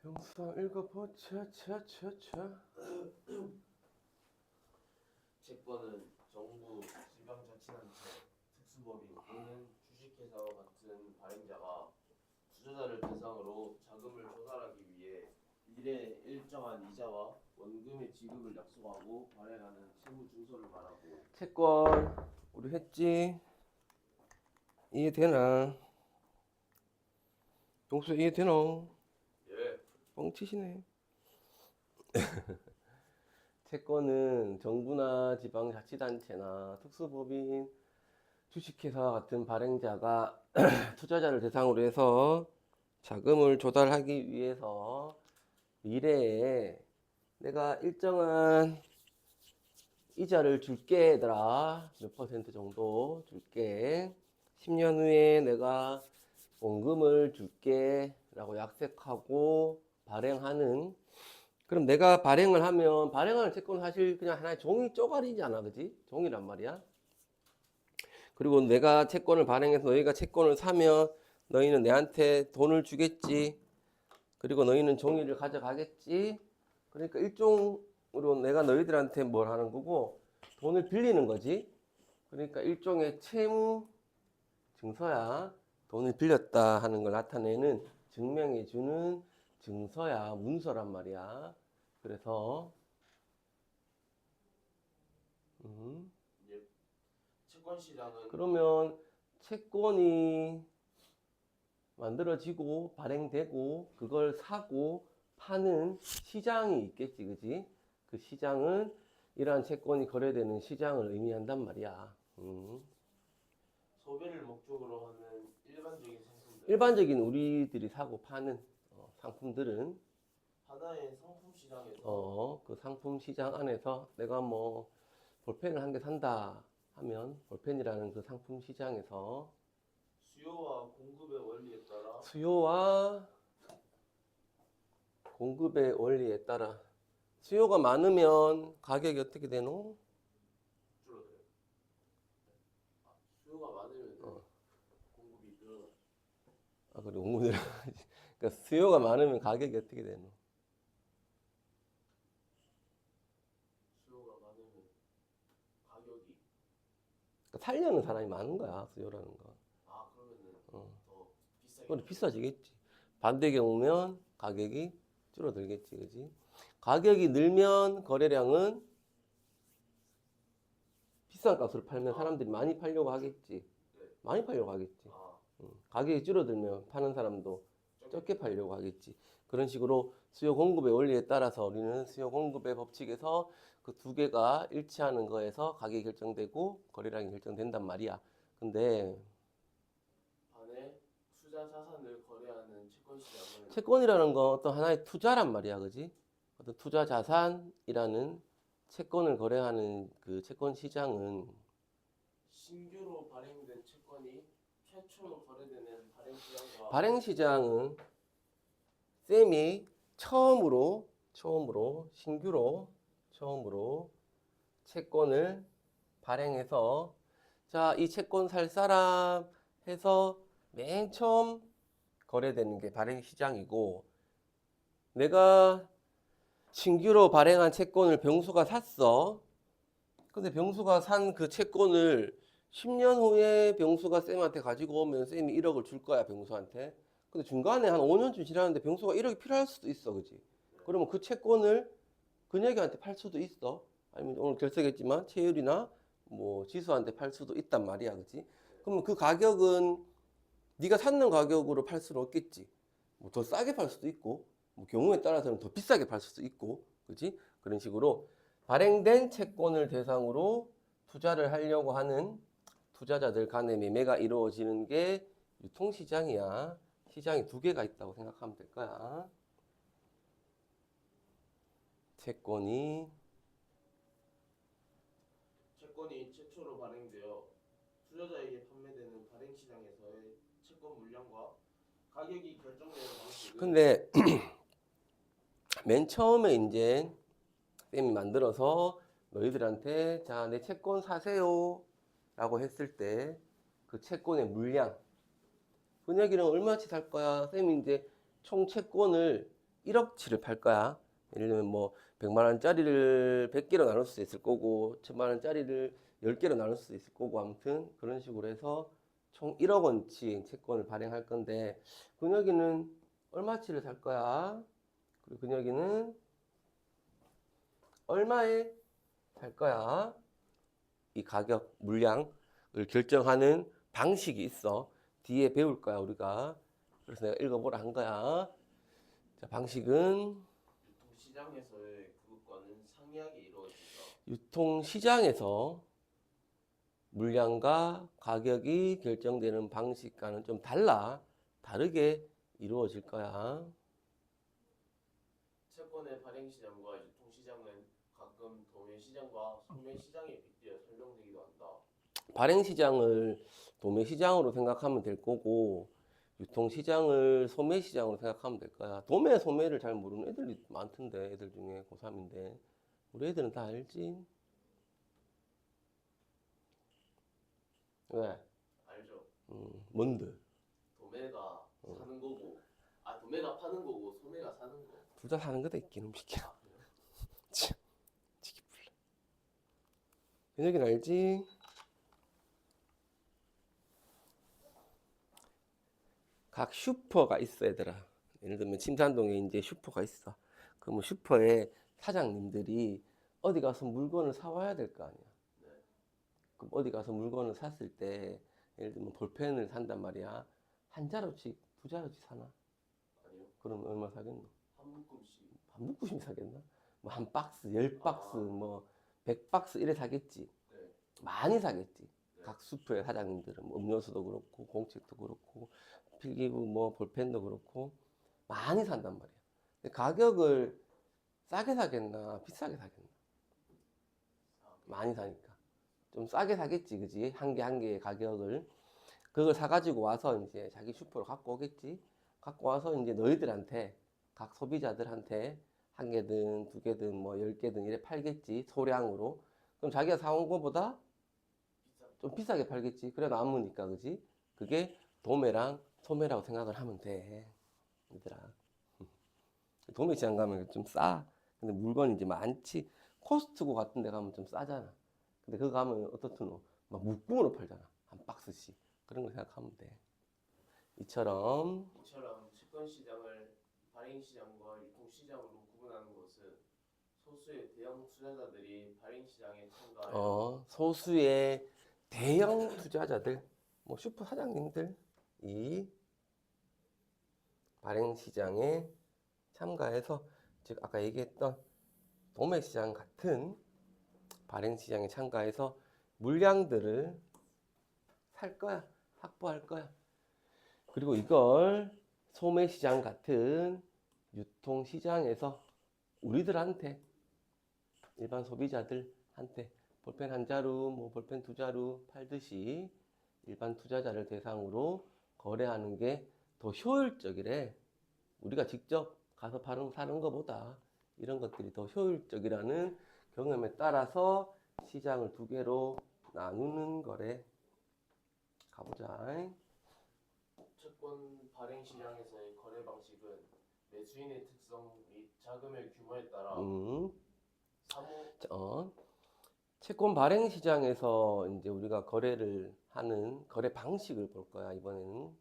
영상 읽어보자. 차차차. 채권은 정부, 지방자치단체, 특수법인 또는 주식회사와 같은 발행자가 투자자를 대상으로 자금을 조달하기 위해 미래에 일정한 이자와 원금의 지급을 약속하고 발행하는 채무증서를 말하고. 채권 우리 했지? 이해되나? 동수 이해되나? 예. 뻥치시네. 채권은 정부나 지방자치단체나 특수법인, 주식회사와 같은 발행자가 투자자를 대상으로 해서 자금을 조달하기 위해서 미래에 내가 일정한 이자를 줄게 얘들아, 몇 퍼센트 정도 줄게, 10년 후에 내가 원금을 줄게 라고 약속하고 발행하는. 그럼 내가 발행을 하면, 발행하는 채권은 사실 그냥 하나의 종이 쪼가리잖아, 그지? 종이란 말이야. 그리고 내가 채권을 발행해서 너희가 채권을 사면 너희는 내한테 돈을 주겠지. 그리고 너희는 종이를 가져가겠지. 그러니까 일종으로 내가 너희들한테 뭘 하는 거고, 돈을 빌리는 거지. 그러니까 일종의 채무 증서야. 돈을 빌렸다 하는 걸 나타내는, 증명해 주는 증서야, 문서란 말이야. 그래서 예. 채권 시장은 그러면 채권이 만들어지고 발행되고 그걸 사고 파는 시장이 있겠지, 그지? 그 시장은 이러한 채권이 거래되는 시장을 의미한단 말이야. 소비를 목적으로 하는 일반적인 상품들. 일반적인 우리들이 사고 파는 상품들은 하나의 상품 시장에서 그 상품 시장 안에서 내가 뭐 볼펜을 한 개 산다 하면 볼펜이라는 그 상품 시장에서 수요와 공급의 원리에 따라 수요와 공급의 원리에 따라 수요가 많으면 가격이 어떻게 되노? 줄어들어요. 수요가 많으면 공급이 늘어나. 그래, 공급이 그러니까 수요가 많으면 가격이 어떻게 되노? 수요가 많으면 가격이. 그러니까 살려는 사람이 많은 거야, 수요라는 거. 그러면은 더 비싸게. 그래, 비싸지겠지. 반대 경우면 가격이 줄어들겠지, 그지? 가격이 늘면 거래량은 비싼 값으로 팔면 사람들이 많이 팔려고 하겠지. 네. 많이 팔려고 하겠지. 가격이 줄어들면 파는 사람도 적게 팔려고 하겠지. 그런 식으로 수요 공급의 원리에 따라서 우리는 수요 공급의 법칙에서 그 두 개가 일치하는 거에서 가격이 결정되고 거래량이 결정된단 말이야. 근데 반해 투자 자산을 거래하는 채권 시장은 채권이라는 건 어떤 하나의 투자란 말이야, 그지? 어떤 투자 자산이라는 채권을 거래하는 그 채권 시장은 신규로 발행된 채권이 최초로 거래되는 발행 시장과 발행 시장은 쌤이 처음으로 신규로 채권을 발행해서 자, 이 채권 살 사람 해서 맨 처음 거래되는 게 발행 시장이고, 내가 신규로 발행한 채권을 병수가 샀어. 근데 병수가 산 그 채권을 10년 후에 병수가 쌤한테 가지고 오면 쌤이 1억을 줄 거야, 병수한테. 근데 중간에 한 5년쯤 지났는데 병수가 1억이 필요할 수도 있어, 그지? 그러면 그 채권을 근혁이한테 팔 수도 있어. 아니면 오늘 결석했지만 채율이나 뭐 지수한테 팔 수도 있단 말이야, 그지? 그러면 그 가격은 네가 샀는 가격으로 팔 수는 없겠지. 뭐 더 싸게 팔 수도 있고, 뭐 경우에 따라서는 더 비싸게 팔 수도 있고, 그지? 그런 식으로 발행된 채권을 대상으로 투자를 하려고 하는 투자자들 간의 매매가 이루어지는 게 유통시장이야. 시장이 두 개가 있다고 생각하면 될 거야. 채권이 최초로 발행되어 투자자에게 판매되는 발행 시장에서의 채권 물량과 가격이 결정되는 방식은 근데 맨 처음에 이제 쌤이 만들어서 너희들한테 자, 내 채권 사세요 라고 했을 때 그 채권의 물량, 은혁이는 얼마치 살 거야? 쌤이 이제 총 채권을 1억치를 팔 거야. 예를 들면 뭐 100만 원짜리를 100개로 나눌 수 있을 거고 1000만 원짜리를 10개로 나눌 수 있을 거고 아무튼 그런 식으로 해서 총 1억 원치 채권을 발행할 건데 근혁이는 얼마치를 살 거야? 그리고 근혁이는 얼마에 살 거야? 이 가격, 물량을 결정하는 방식이 있어. 뒤에 배울 거야, 우리가. 그래서 내가 읽어보라 한 거야. 자, 방식은 유통시장에서의 구급과는 상이하게 이루어진다. 유통시장에서 물량과 가격이 결정되는 방식과는 좀 다르게 이루어질 거야. 채권의 발행시장과 유통시장은 가끔 도매시장과 소매시장에 빗대어 설명되기도 한다. 발행시장을 도매시장으로 생각하면 될 거고, 유통시장을 소매시장으로 생각하면 될 거야. 도매, 소매를 잘 모르는 애들이 많던데, 애들 중에 고3인데. 우리 애들은 다 알지? 왜? 알죠? 뭔데? 도매가 사는 거고, 도매가 파는 거고 소매가 사는 거. 둘 다 사는 거다, 이끼놈 새끼야. 그래요? 참, 지기 불러. 현혁이는 알지? 각 슈퍼가 있어, 얘들아. 예를 들면 침산동에 이제 슈퍼가 있어. 그러면 슈퍼에 사장님들이 어디 가서 물건을 사와야 될 거 아니야. 네. 그럼 어디 가서 물건을 샀을 때 예를 들면 볼펜을 산단 말이야. 한 자루씩, 두 자루씩 사나? 아니요. 그럼 얼마 사겠노? 한 묶음씩. 한 묶음씩 사겠나? 뭐 한 박스, 10박스, 뭐 100박스 이래 사겠지. 네. 많이 사겠지. 네. 각 슈퍼의 사장님들은 뭐 음료수도 그렇고 공책도 그렇고 필기구 뭐 볼펜도 그렇고 많이 산단 말이야. 근데 가격을 싸게 사겠나 비싸게 사겠나? 많이 사니까 좀 싸게 사겠지, 그지? 한 개 한 개의 가격을 그걸 사가지고 와서 이제 자기 슈퍼로 갖고 오겠지. 갖고 와서 이제 너희들한테 각 소비자들한테 한 개든 두 개든 뭐 10개든 이래 팔겠지, 소량으로. 그럼 자기가 사온 거보다 비싸. 좀 비싸게 팔겠지. 그래 남으니까, 그지? 그게 도매랑 소매라고 생각을 하면 돼, 얘들아. 도매 시장 가면 좀 싸. 근데 물건이 이제 많지. 코스트코 같은 데 가면 좀 싸잖아. 근데 그거 가면 어떻노? 막 묶음으로 팔잖아. 한 박스씩. 그런 거 생각하면 돼. 이처럼 이처럼 채권 시장을 발행 시장과 유통 시장으로 구분하는 것은 소수의 대형 투자자들이 발행 시장에 참가하여 소수의 대형 투자자들, 뭐 슈퍼 사장님들이 발행 시장에 참가해서, 즉 아까 얘기했던 도매 시장 같은 발행 시장에 참가해서 물량들을 살 거야, 확보할 거야. 그리고 이걸 소매 시장 같은 유통 시장에서 우리들한테, 일반 소비자들한테 볼펜 한 자루, 뭐 볼펜 두 자루 팔듯이 일반 투자자를 대상으로 거래하는 게 더 효율적이래. 우리가 직접 가서 사는 것보다 이런 것들이 더 효율적이라는 경험에 따라서 시장을 두 개로 나누는 거래. 가보자. 채권 발행 시장에서의 거래 방식은 매수인의 특성 및 자금의 규모에 따라 사모 채권 발행 시장에서 이제 우리가 거래를 하는 거래 방식을 볼 거야, 이번에는.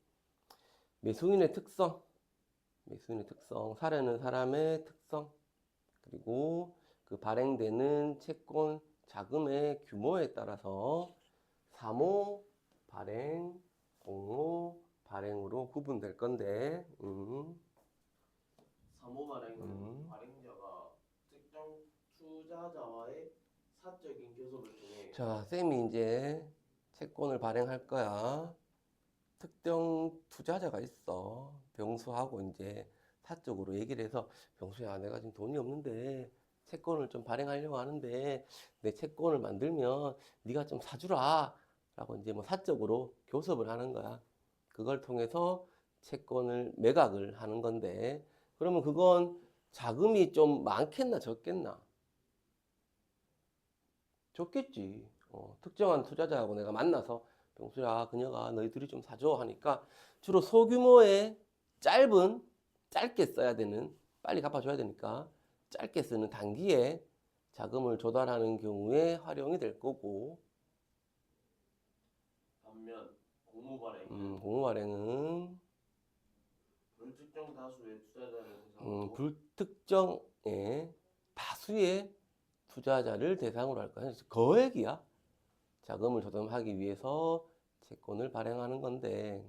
매수인의 특성, 사려는 사람의 특성, 그리고 그 발행되는 채권 자금의 규모에 따라서 사모 발행, 공모 발행으로 구분될 건데, 사모 발행은 발행자가 특정 투자자와의 사적인 교섭을 통해 자, 쌤이 이제 채권을 발행할 거야. 특정 투자자가 있어. 병수하고 이제 사적으로 얘기를 해서, 병수야, 내가 지금 돈이 없는데 채권을 좀 발행하려고 하는데 내 채권을 만들면 네가 좀 사주라 라고 이제 뭐 사적으로 교섭을 하는 거야. 그걸 통해서 채권을 매각을 하는 건데, 그러면 그건 자금이 좀 많겠나 적겠나? 적겠지. 특정한 투자자하고 내가 만나서 병수야, 그녀가 너희들이 좀 사줘 하니까 주로 소규모의 짧게 써야 되는 빨리 갚아줘야 되니까 짧게 쓰는 단기에 자금을 조달하는 경우에 활용이 될 거고, 반면 공모 발행은 공모 발행은 불특정 다수의 투자자를 대상으로 불특정의 다수의 투자자를 대상으로 할 거야. 거액이야. 자금을 조달하기 위해서 채권을 발행하는 건데,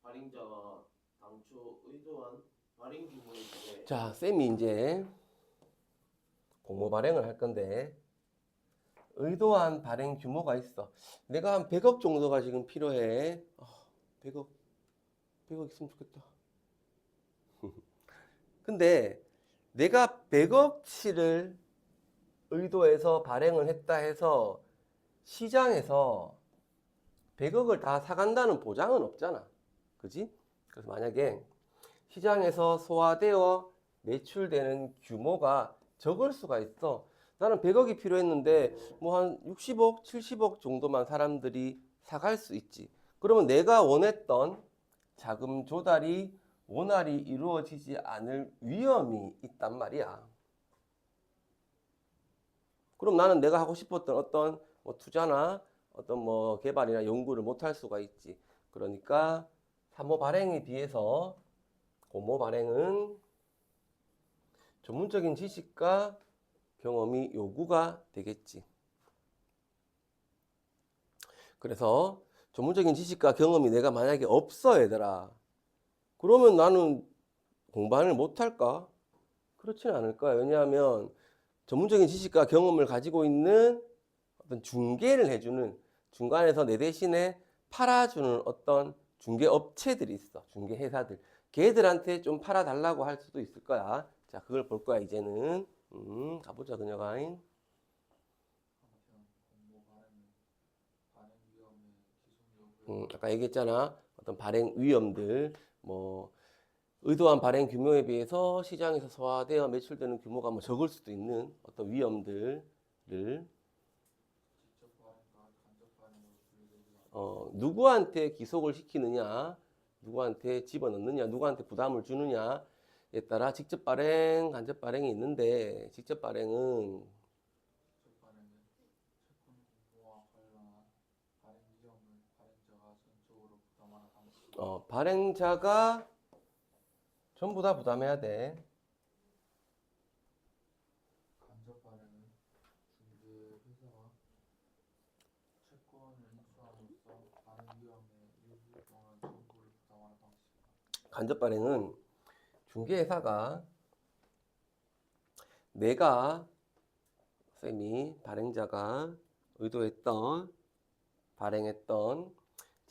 발행자가 당초 의도한 발행 규모에 비해 자, 쌤이 이제 공모 발행을 할 건데, 의도한 발행 규모가 있어. 내가 한 100억 정도가 지금 필요해. 100억 있으면 좋겠다. 근데 내가 100억치를 의도해서 발행을 했다 해서 시장에서 100억을 다 사간다는 보장은 없잖아. 그지? 그래서 만약에 시장에서 소화되어 매출되는 규모가 적을 수가 있어. 나는 100억이 필요했는데 뭐 한 60억, 70억 정도만 사람들이 사갈 수 있지. 그러면 내가 원했던 자금 조달이 원활히 이루어지지 않을 위험이 있단 말이야. 그럼 나는 내가 하고 싶었던 어떤 뭐 투자나 어떤 뭐 개발이나 연구를 못 할 수가 있지. 그러니까 사모 발행에 비해서 공모 발행은 전문적인 지식과 경험이 요구가 되겠지. 그래서 전문적인 지식과 경험이 내가 만약에 없어, 얘들아. 그러면 나는 공부를 못할까? 그렇지는 않을 거야. 왜냐하면 전문적인 지식과 경험을 가지고 있는 어떤 중개를 해주는, 중간에서 내 대신에 팔아주는 어떤 중개 업체들이 있어. 중개 회사들. 걔들한테 좀 팔아달라고 할 수도 있을 거야. 자, 그걸 볼 거야, 이제는. 가보자, 그녀가. 아까 얘기했잖아. 어떤 발행 위험들, 뭐, 의도한 발행 규모에 비해서 시장에서 소화되어 매출되는 규모가 뭐 적을 수도 있는 어떤 위험들을 누구한테 기속을 시키느냐, 누구한테 집어넣느냐, 누구한테 부담을 주느냐에 따라 직접 발행, 간접 발행이 있는데, 직접 발행은 발행자가 전부 다 부담해야 돼. 간접 발행은 중개 회사가 채권을 인수함으로써 발행 위험의 일부 또는 전부를 부담하는 방식이다. 간접 발행은 중개회사가 내가 쌤이 발행자가 의도했던 발행했던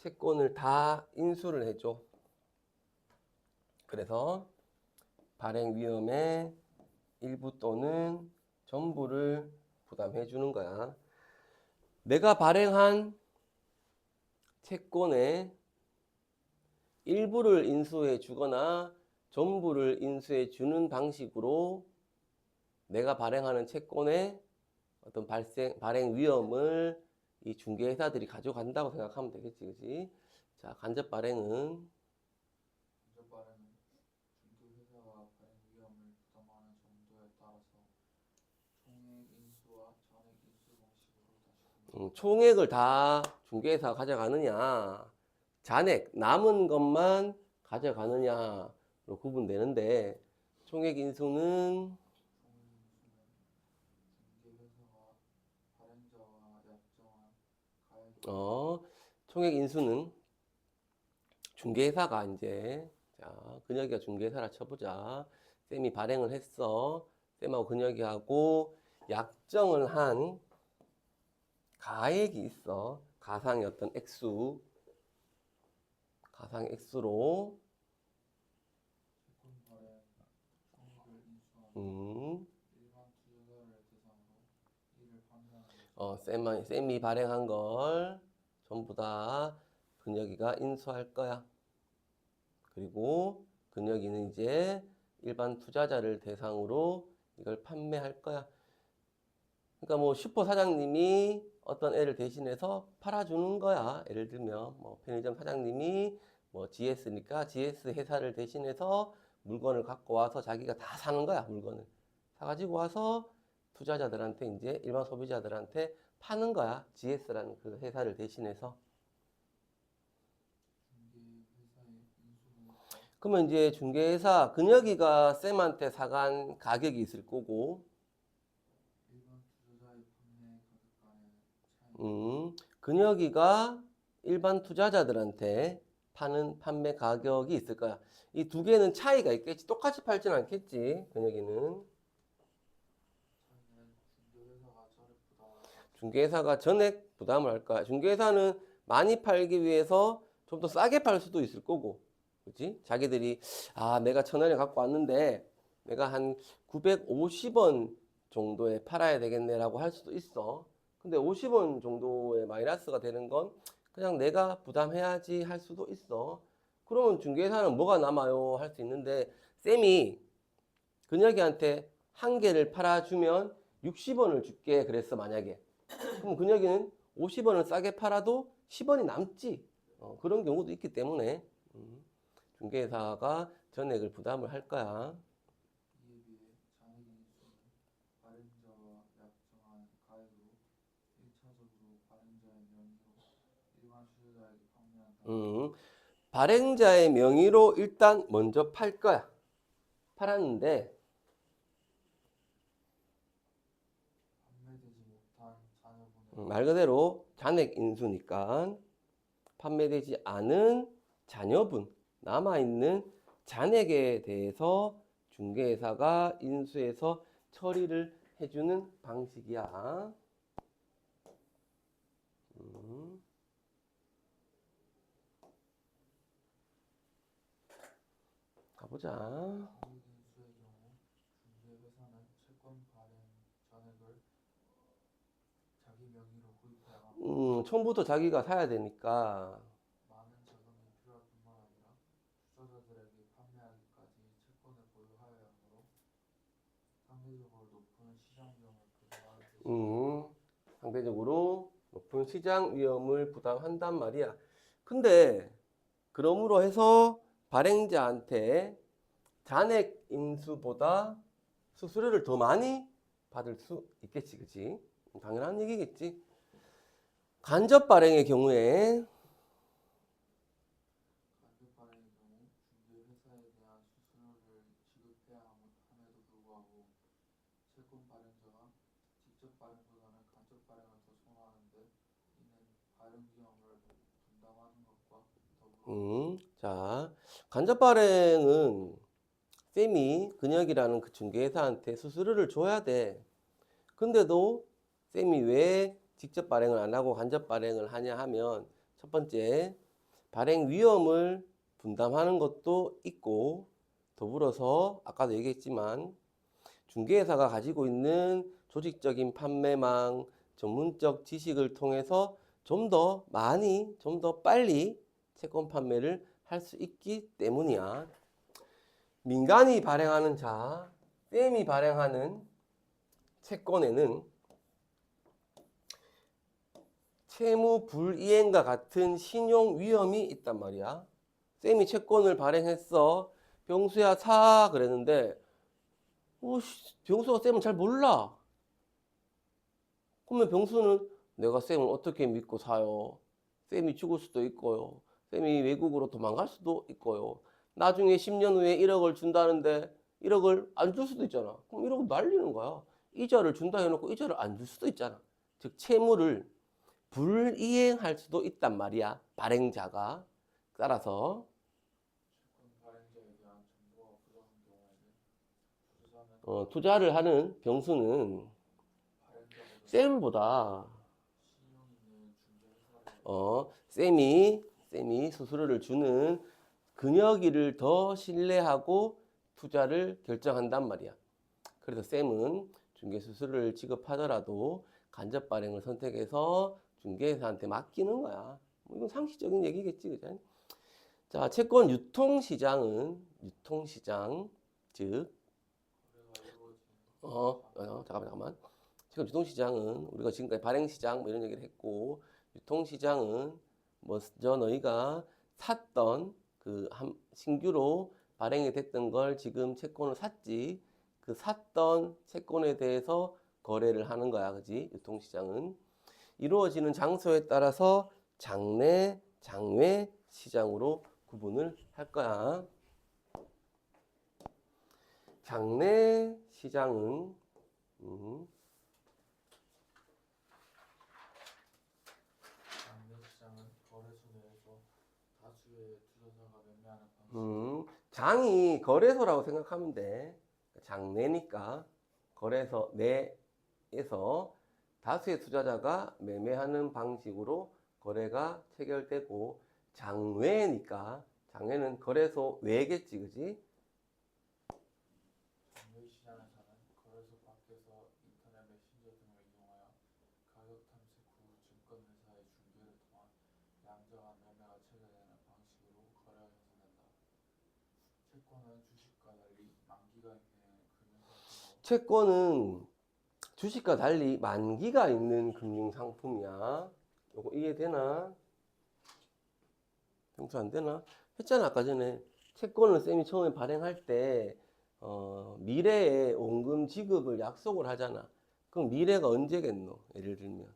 채권을 다 인수를 해줘. 그래서 발행 위험의 일부 또는 전부를 부담해 주는 거야. 내가 발행한 채권의 일부를 인수해 주거나 전부를 인수해 주는 방식으로 내가 발행하는 채권의 어떤 발행 위험을 이 중개회사들이 가져간다고 생각하면 되겠지, 그지? 자, 간접 발행은 간접 발행은 중개 회사가 발행 위험을 부담하는 정도에 따라서 총액 인수와 잔액 인수 방식으로 다시 총액을 다 중개회사가 가져가느냐, 잔액, 남은 것만 가져가느냐로 구분되는데, 총액 인수는 총액 인수는 중개 회사가 발행자와 약정한 가액 총액 인수는 중개회사가 이제, 자, 근혁이가 중개회사라 쳐보자. 쌤이 발행을 했어. 쌤하고 근혁이하고 약정을 한 가액이 있어. 가상의 어떤 액수. 가상의 액수로, 채권 발행 총액을 인수하는 음, 일반 투자자를 대상으로 이를 판매하는 것이다. 쌤이 발행한 걸 전부 다 근혁이가 인수할 거야. 그리고 근혁이는 이제 일반 투자자를 대상으로 이걸 판매할 거야. 그러니까 뭐 슈퍼 사장님이 어떤 애를 대신해서 팔아주는 거야. 예를 들면 뭐 편의점 사장님이 뭐 GS니까 GS 회사를 대신해서 물건을 갖고 와서 자기가 다 사는 거야, 물건을. 사가지고 와서 투자자들한테 이제 일반 소비자들한테 파는 거야. GS라는 그 회사를 대신해서. 중개 회사의 인수는 그러면 이제 중개회사 근혁이가 쌤한테 사간 가격이 있을 거고, 일반 투자자의 판매 가격 간의 차이. 근혁이가 일반 투자자들한테 파는 판매 가격이 있을 거야. 이 두 개는 차이가 있겠지. 똑같이 팔진 않겠지, 근혁이는. 차이는 중개회사가 전액 부담하는 중개회사가 전액 부담을 할 거야. 중개회사는 많이 팔기 위해서 좀 더 싸게 팔 수도 있을 거고, 그렇지? 자기들이 내가 1,000원에 갖고 왔는데 내가 한 950원 정도에 팔아야 되겠네라고 할 수도 있어. 근데 50원 정도의 마이너스가 되는 건 그냥 내가 부담해야지 할 수도 있어. 그러면 중개회사는 뭐가 남아요? 할 수 있는데 쌤이 근혁이한테 한 개를 팔아주면 60원을 줄게 그랬어 만약에. 그럼 근혁이는 50원을 싸게 팔아도 10원이 남지. 그런 경우도 있기 때문에 중개회사가 전액을 부담을 할 거야. 이에 비해 잔액 인수는 발행자와 약정한 가액으로 1차적으로 발행자의 명의로 일반 투자자에게 판매한다. 발행자의 명의로 일단 먼저 팔 거야. 팔았는데 판매되지 못한 자녀분의 말 그대로 잔액 인수니까 판매되지 않은 자녀분, 남아있는 잔액에 대해서 중개회사가 인수해서 처리를 해주는 방식이야. 가보자. 잔액 인수의 경우 중개회사는 채권 발행 잔액을 자기 명의로 구입해야 하고 처음부터 자기가 사야 되니까 많은 자금이 필요할 뿐만 아니라 투자자들에게 판매하기까지 채권을 보유하여야 하므로 상대적으로 높은 시장 비용을 부담하는 대신 상대적으로 높은 시장 위험을 부담한단 말이야. 근데 그러므로 해서 발행자한테 잔액 인수보다 수수료를 더 많이 받을 수 있겠지, 그치? 당연한 얘기겠지. 간접 발행의 경우에 간접 발행의 경우 중개회사에 대한 수수료를 지급해야 함에도 불구하고 채권 발행자가 직접 발행보다는 간접 발행을 더 선호하는데 이는 발행 위험을 분담하는 것과 더불어 자, 간접 발행은 쌤이 근혁이라는 그 중개회사한테 수수료를 줘야 돼. 근데도 쌤이 왜 직접 발행을 안 하고 간접 발행을 하냐 하면 첫 번째, 발행 위험을 분담하는 것도 있고 더불어서 아까도 얘기했지만 중개회사가 가지고 있는 조직적인 판매망, 전문적 지식을 통해서 좀 더 많이, 좀 더 빨리 채권 판매를 할 수 있기 때문이야. 민간이 발행하는 쌤이 발행하는 채권에는 채무 불이행과 같은 신용 위험이 있단 말이야. 쌤이 채권을 발행했어. 병수야 사 그랬는데 병수가 쌤은 잘 몰라. 그러면 병수는 내가 쌤을 어떻게 믿고 사요? 쌤이 죽을 수도 있고요. 쌤이 외국으로 도망갈 수도 있고요. 나중에 10년 후에 1억을 준다는데 1억을 안 줄 수도 있잖아. 그럼 1억 날리는 거야. 이자를 준다 해놓고 이자를 안 줄 수도 있잖아. 즉 채무를 불이행할 수도 있단 말이야. 발행자가. 따라서 채권 발행자에 대한 정보가 부족한 경우에는 투자자는 투자를 하는 병수는 발행자보다 쌤보다 신용 있는 중개회사를 쌤이 수수료를 주는 근혁이를 더 신뢰하고 투자를 결정한단 말이야. 그래서 쌤은 중개 수수료를 지급하더라도 간접 발행을 선택해서 중개회사한테 맡기는 거야. 뭐 이건 상식적인 얘기겠지, 그죠? 자, 채권 유통시장은 즉 거래가 이루어지는 잠깐만. 채권 유통시장은 우리가 지금까지 발행시장 뭐 이런 얘기를 했고, 유통시장은 먼저 너희가 샀던 신규로 발행이 됐던 걸 지금 채권을 샀지. 그 샀던 채권에 대해서 거래를 하는 거야. 그지? 유통시장은. 이루어지는 장소에 따라서 장내, 장외 시장으로 구분을 할 거야. 장내 시장은 장내 시장은 거래소 내에서 다수의 투자자가 매매하는 방식. 장이 거래소라고 생각하면 돼. 장내니까 거래소 내에서 다수의 투자자가 매매하는 방식으로 거래가 체결되고, 장외니까 장외는 거래소 외겠지, 그지? 장외 시장에서는 거래소 밖에서 인터넷 메신저 등을 이용하여 가격 탐색 후 증권회사의 중개를 통한 양정한 매매가 체결되는 방식으로 거래가 형성된다. 채권은 주식과 달리 만기가 있는 금융상품으로 채권은 주식과 달리 만기가 있는 금융상품이야. 요거 이해되나? 평소 안 되나? 했잖아, 아까 전에. 채권을 쌤이 처음에 발행할 때 미래의 원금 지급을 약속을 하잖아. 그럼 미래가 언제겠노? 예를 들면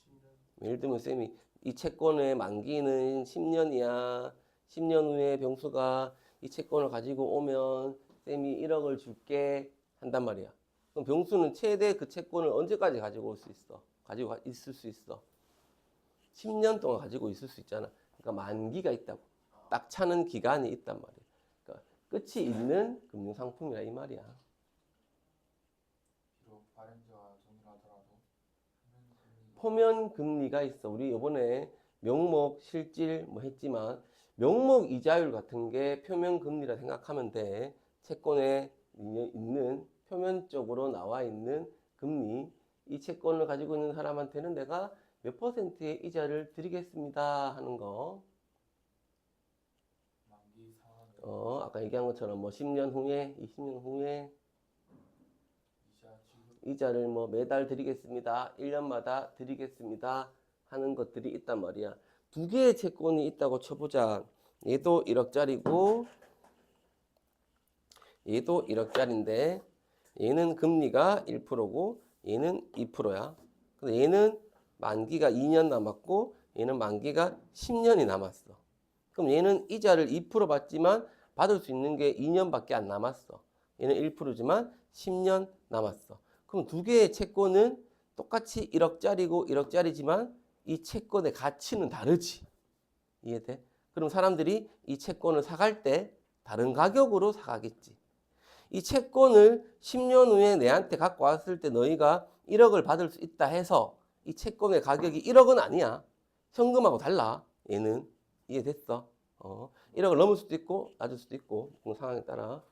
10년. 예를 들면 쌤이 이 채권의 만기는 10년이야. 10년 후에 병수가 이 채권을 가지고 오면 쌤이 1억을 줄게 한단 말이야. 그럼 병수는 최대 그 채권을 언제까지 가지고 올 수 있어? 가지고 있을 수 있어. 10년 동안 가지고 있을 수 있잖아. 그러니까 만기가 있다고. 딱 차는 기간이 있단 말이야. 그러니까 끝이 있는 금융상품이라 이 말이야. 비록 발행자와 동일하더라도 금융금리 표면 금리가 있어. 우리 이번에 명목, 실질 뭐 했지만 명목 이자율 같은 게 표면 금리라 생각하면 돼. 채권에 있는 표면적으로 나와 있는 금리. 이 채권을 가지고 있는 사람한테는 내가 몇 퍼센트의 이자를 드리겠습니다 하는 거. 만기 상환을 아까 얘기한 것처럼 뭐 10년 후에, 20년 후에 이자 지급 이자를 뭐 매달 드리겠습니다. 1년마다 드리겠습니다 하는 것들이 있단 말이야. 두 개의 채권이 있다고 쳐보자. 얘도 1억짜리고 얘도 1억짜리인데 얘는 금리가 1%고 얘는 2%야. 근데 얘는 만기가 2년 남았고 얘는 만기가 10년이 남았어. 그럼 얘는 이자를 2% 받지만 받을 수 있는 게 2년밖에 안 남았어. 얘는 1%지만 10년 남았어. 그럼 두 개의 채권은 똑같이 1억짜리고 1억짜리지만 이 채권의 가치는 다르지. 이해돼? 그럼 사람들이 이 채권을 사갈 때 다른 가격으로 사가겠지. 이 채권을 10년 후에 내한테 갖고 왔을 때 너희가 1억을 받을 수 있다 해서 이 채권의 가격이 1억은 아니야. 현금하고 달라. 얘는. 이해됐어? 1억을 넘을 수도 있고 낮을 수도 있고 그 상황에 따라.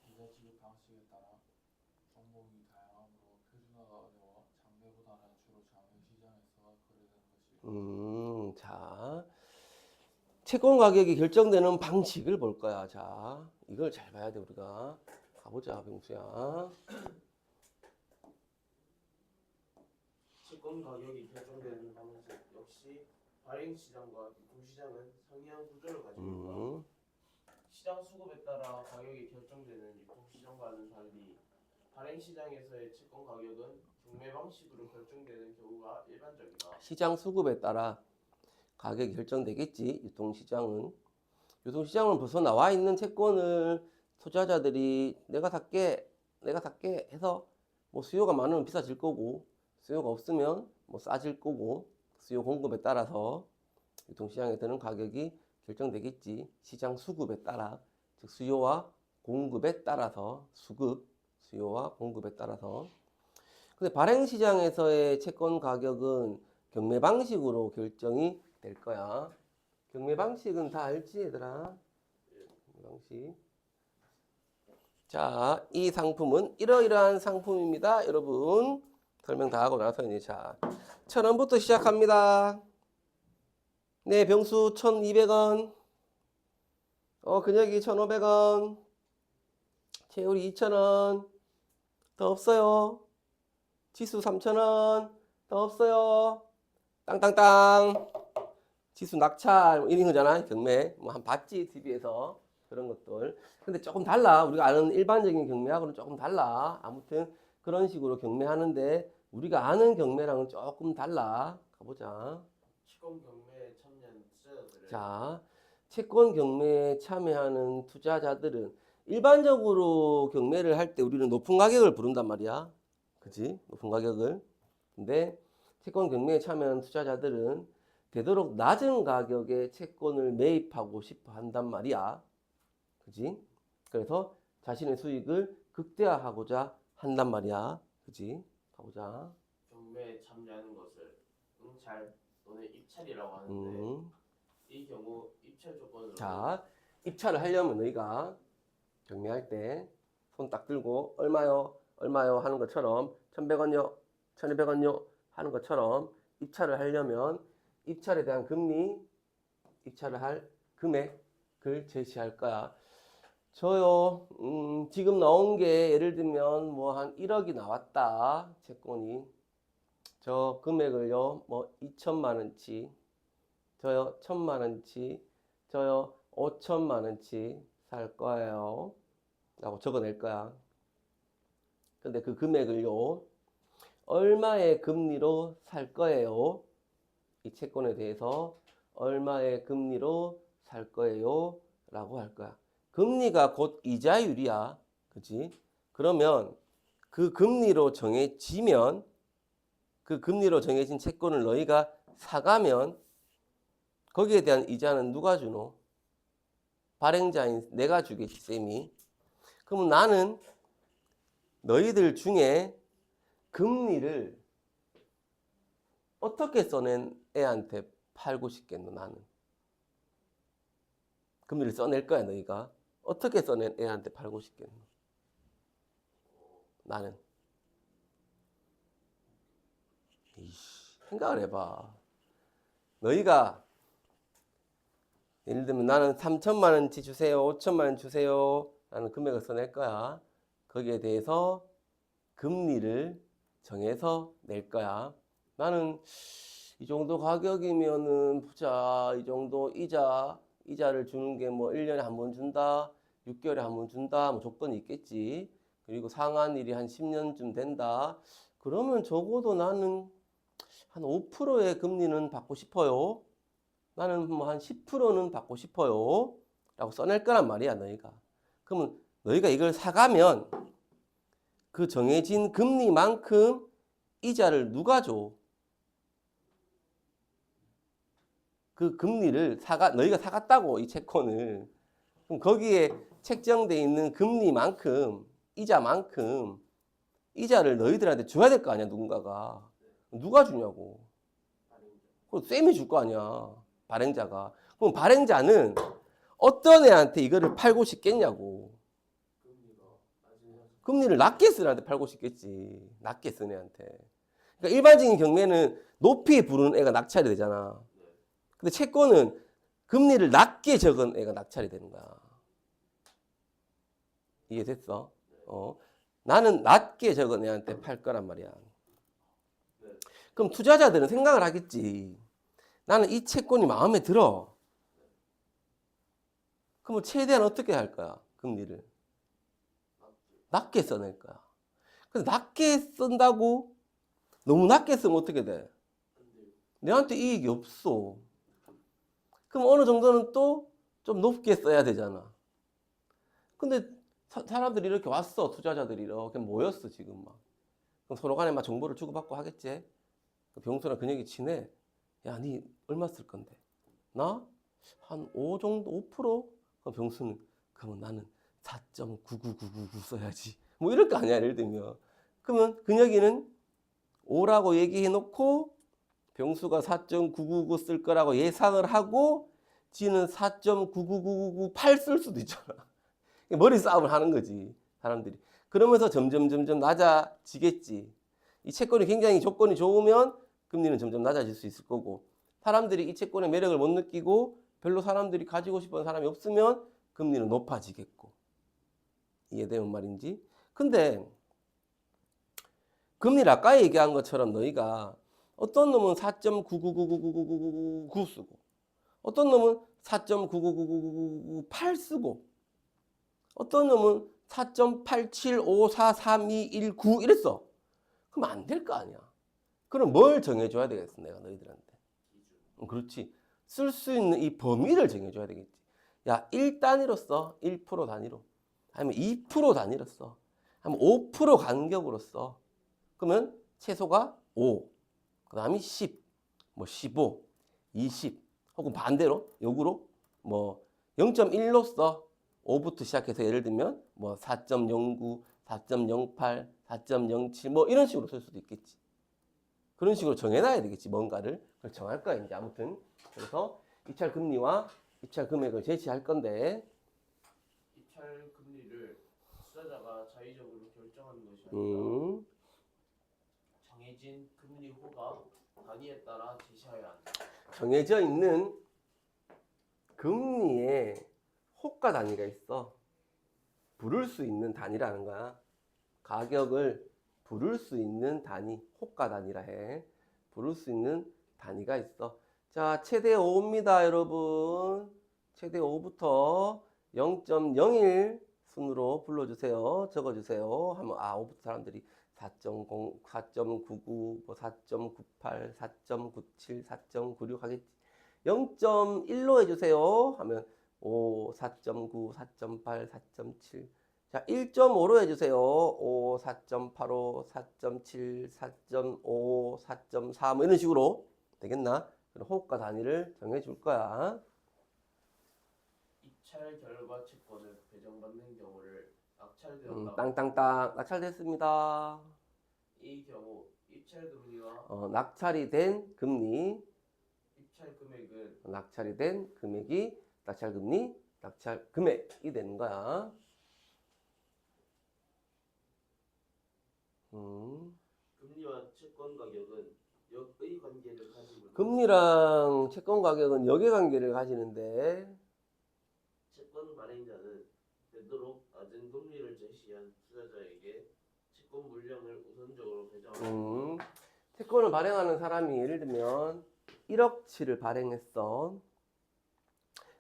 이자 지급 방식에 따라 종목이 다양하므로 표준화가 어려워 장외보다는 주로 장외 시장에서 거래되는 것이 자, 채권 가격이 결정되는 방식을 볼 거야. 자, 이걸 잘 봐야 돼 우리가. 가보자, 병수야. 채권 가격이 결정되는 방식 역시 발행 시장과 유통 시장은 상이한 구조를 가지고 있다. 시장 수급에 따라 가격이 결정되는 유통 시장과는 달리 발행 시장에서의 채권 가격은 경매 방식으로 결정되는 경우가 일반적이다. 시장 수급에 따라 가격이 결정되겠지. 유통시장은. 유통시장은 벌써 나와 있는 채권을 투자자들이 내가 살게 해서 뭐 수요가 많으면 비싸질 거고 수요가 없으면 뭐 싸질 거고 수요 공급에 따라서 유통시장에 드는 가격이 결정되겠지. 시장 수급에 따라. 즉 수요와 공급에 따라서 수요와 공급에 따라서. 근데 발행시장에서의 채권 가격은 경매 방식으로 결정이 될 거야. 경매 방식은 다 알지, 얘들아? 경매 방식. 자, 이 상품은 이러이러한 상품입니다. 여러분, 설명 다 하고 나서 이제 자, 1,000원부터 시작합니다. 네, 병수 1,200원. 근혁이 1,500원. 채울이 2,000원. 더 없어요. 지수 3,000원. 더 없어요. 땅땅땅. 지수 낙찰 이런 거잖아. 경매 뭐 한 봤지 TV에서 그런 것들. 근데 조금 달라. 우리가 아는 일반적인 경매하고는 조금 달라. 아무튼 그런 식으로 경매하는데 우리가 아는 경매랑은 조금 달라. 가보자. 채권 경매에 참여한 투자자들은 자, 채권 경매에 참여하는 투자자들은 일반적으로 경매를 할 때 우리는 높은 가격을 부른단 말이야. 그치? 높은 가격을. 근데 채권 경매에 참여하는 투자자들은 되도록 낮은 가격에 채권을 매입하고 싶어 한단 말이야. 그치? 그래서 자신의 수익을 극대화하고자 한단 말이야. 그치? 가보자. 경매에 참여하는 것을 응찰 또는 입찰이라고 하는데 이 경우 입찰 조건으로 자, 입찰을 하려면 너희가 경매할 때 손 딱 들고 얼마요? 얼마요? 하는 것처럼 1,100원요? 1,200원요? 하는 것처럼 입찰을 하려면 입찰에 대한 금리, 입찰을 할 금액을 제시할 거야. 저요, 지금 나온 게 예를 들면 뭐 한 1억이 나왔다. 채권이. 저 금액을요, 뭐 2천만 원치, 저요 1,000만 원치, 저요 5천만 원치 살 거예요. 라고 적어낼 거야. 근데 그 금액을요, 얼마의 금리로 살 거예요? 이 채권에 대해서 얼마의 금리로 살 거예요? 라고 할 거야. 금리가 곧 이자율이야. 그치? 그러면 그 금리로 정해지면 그 금리로 정해진 채권을 너희가 사가면 거기에 대한 이자는 누가 주노? 발행자인 내가 주겠지, 쌤이. 그럼 나는 너희들 중에 금리를 어떻게 써낸 애한테 팔고 싶겠노, 나는? 금리를 써낼 거야, 너희가. 어떻게 써낸 애한테 팔고 싶겠노? 나는. 생각을 해봐. 너희가 예를 들면 나는 3천만 원치 주세요, 5천만 원 주세요 라는 금액을 써낼 거야. 거기에 대해서 금리를 정해서 낼 거야. 나는 이 정도 가격이면은 보자, 이 정도 이자를 주는 게 뭐 1년에 한 번 준다, 6개월에 한 번 준다, 뭐 조건이 있겠지. 그리고 상환일이 한 10년쯤 된다. 그러면 적어도 나는 한 5%의 금리는 받고 싶어요. 나는 뭐 한 10%는 받고 싶어요. 라고 써낼 거란 말이야, 너희가. 그러면 너희가 이걸 사가면 그 정해진 금리만큼 이자를 누가 줘? 그 금리를 너희가 사갔다고, 이 채권을. 그럼 거기에 책정되어 있는 금리만큼, 이자만큼, 이자를 너희들한테 줘야 될 거 아니야, 누군가가. 누가 주냐고. 그럼 쌤이 줄 거 아니야, 발행자가. 그럼 발행자는 어떤 애한테 이거를 팔고 싶겠냐고. 금리를 낮게 쓰는 애한테 팔고 싶겠지. 낮게 쓰는 애한테. 그러니까 일반적인 경매는 높이 부르는 애가 낙찰이 되잖아. 근데 채권은 금리를 낮게 적은 애가 낙찰이 되는 거야. 이해됐어? 나는 낮게 적은 애한테 팔 거란 말이야. 그럼 투자자들은 생각을 하겠지. 나는 이 채권이 마음에 들어. 그럼 최대한 어떻게 할 거야? 금리를 낮게 써낼 거야. 근데 낮게 쓴다고 너무 낮게 쓰면 어떻게 돼? 내한테 이익이 없어. 그럼 어느 정도는 또 좀 높게 써야 되잖아. 근데 사람들이 이렇게 왔어. 투자자들이 이렇게 모였어, 지금 막. 그럼 서로 간에 막 정보를 주고받고 하겠지. 병수랑 근육이 친해. 야, 니 얼마 쓸 건데? 나? 한 5 정도, 5%? 그럼 병수는, 그러면 나는 4.99999 써야지. 뭐 이럴 거 아니야, 예를 들면. 그러면 근혁이는 5라고 얘기해 놓고 병수가 4.999 쓸 거라고 예상을 하고 지는 4.99998 쓸 수도 있잖아. 머리 싸움을 하는 거지, 사람들이. 그러면서 점점 낮아지겠지. 이 채권이 굉장히 조건이 좋으면 금리는 점점 낮아질 수 있을 거고, 사람들이 이 채권의 매력을 못 느끼고 별로 사람들이 가지고 싶은 사람이 없으면 금리는 높아지겠고. 이해되는 말인지? 근데 금리를 아까 얘기한 것처럼 너희가 어떤 놈은 4.9999999 쓰고 어떤 놈은 4.9999998 쓰고 어떤 놈은 4.87543219 이랬어. 그럼 안 될 거 아니야. 그럼 뭘 정해줘야 되겠어, 내가 너희들한테. 그렇지. 쓸 수 있는 이 범위를 정해줘야 되겠지. 야, 1단위로 써. 1% 단위로. 아니면 2% 단위로 써. 아니면 5% 간격으로 써. 그러면 최소가 5, 그 다음이 10, 뭐 15, 20, 혹은 반대로, 역으로 뭐 0.1로 써. 5부터 시작해서 예를 들면 뭐 4.09, 4.08, 4.07 뭐 이런 식으로 쓸 수도 있겠지. 그런 식으로 정해놔야 되겠지. 뭔가를. 그걸 정할 거야 이제 아무튼. 그래서 입찰 금리와 입찰 금액을 제시할 건데 입찰 금리를 투자자가 자의적으로 결정하는 것이 아니라 정해진 금리 호가 단위에 따라 제시하여야 한다. 정해져 있는 금리의 호가 단위가 있어. 부를 수 있는 단위라는 거야. 가격을 부를 수 있는 단위, 호가 단위라 해. 부를 수 있는 단위가 있어. 자, 최대 5입니다, 여러분. 최대 5부터 0.01 순으로 불러주세요. 적어주세요. 하면 5부터 사람들이 4.0, 4.99, 뭐 4.98, 4.97, 4.96 하겠지. 0.1로 해주세요. 하면 5, 4.9, 4.8, 4.7. 자, 1.5로 해주세요. 5, 4.85, 4.7, 4.5, 4.4 뭐 이런 식으로 되겠나? 그럼 호가 단위를 정해줄 거야. 입찰 결과 채권을 배정받는 경우를 낙찰되었다. 땅땅땅 낙찰됐습니다. 이 경우 입찰 금리와 낙찰이 된 금리, 입찰 금액은 낙찰이 된 금액이 낙찰 금리, 낙찰 금액이 되는 거야. 금리와 채권 가격은 역의 관계를 가지고 금리랑 채권 가격은 역의 관계를 가지는데 채권 발행자는 되도록 낮은 금리를 제시한 투자자에게 채권 물량을 우선적으로 배정합니다. 채권을 발행하는 사람이 예를 들면 1억치를 발행했어.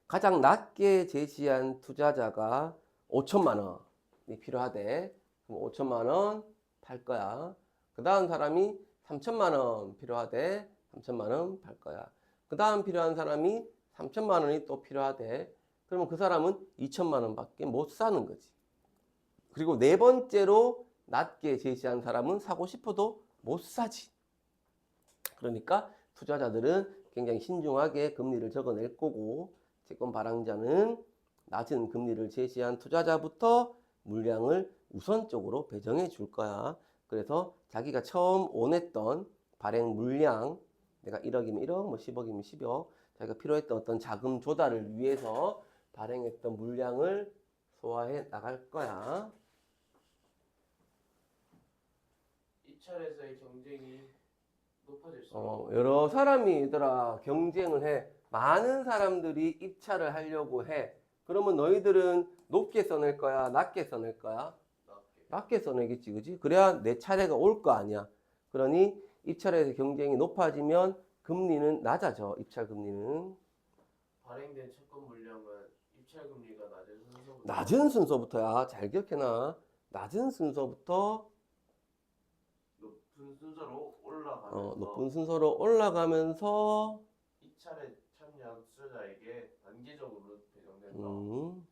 가장 낮게 제시한 투자자가 5천만 원이 필요하대. 그럼 5천만 원 팔 거야. 그 다음 사람이 3천만 원 필요하대. 3천만 원 팔 거야. 그 다음 필요한 사람이 3천만 원이 또 필요하대. 그러면 그 사람은 2천만 원밖에 못 사는 거지. 그리고 네 번째로 낮게 제시한 사람은 사고 싶어도 못 사지. 그러니까 투자자들은 굉장히 신중하게 금리를 적어낼 거고 채권 발행자는 낮은 금리를 제시한 투자자부터 물량을 우선적으로 배정해 줄 거야. 그래서 자기가 처음 원했던 발행 물량, 내가 1억이면 1억, 뭐 10억이면 10억, 자기가 필요했던 어떤 자금 조달을 위해서 발행했던 물량을 소화해 나갈 거야. 입찰에서의 경쟁이 높아질수록 여러 사람이 얘들아 경쟁을 해. 많은 사람들이 입찰을 하려고 해. 그러면 너희들은 높게 써낼 거야? 낮게 써낼 거야? 낮게 써내겠지, 그지? 그래야 내 차례가 올 거 아니야. 그러니 입찰에서 경쟁이 높아지면 금리는 낮아져, 입찰 금리는. 발행된 채권 물량은 입찰 금리가 낮은 순서부터야. 잘 기억해놔. 낮은 순서부터 높은 순서로 올라가면서 높은 순서로 올라가면서 입찰에 참여한 투자자에게 단계적으로 배정된다.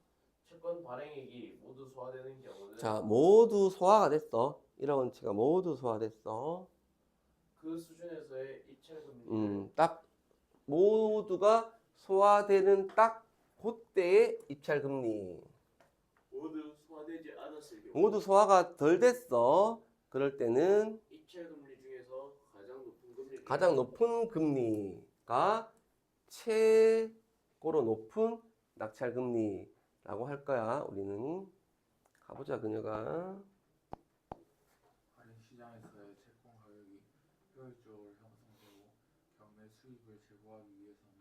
채권 발행액이 모두 소화되는 경우는 자, 모두 소화가 됐어. 1억 원치가 모두 소화됐어. 그 수준에서의 입찰 금리를 딱 모두가 소화되는 딱 그때의 입찰 금리. 모두 소화되지 않았을 경우 모두 소화가 덜 됐어. 그럴 때는 입찰 금리 중에서 가장 높은 금리가 최고로 높은 낙찰 금리라고 할 거야. 우리는 가보자 그녀가. 발행 시장에서의 채권 가격이 효율적으로 형성되고 경매 수익을 제고하기 위해서는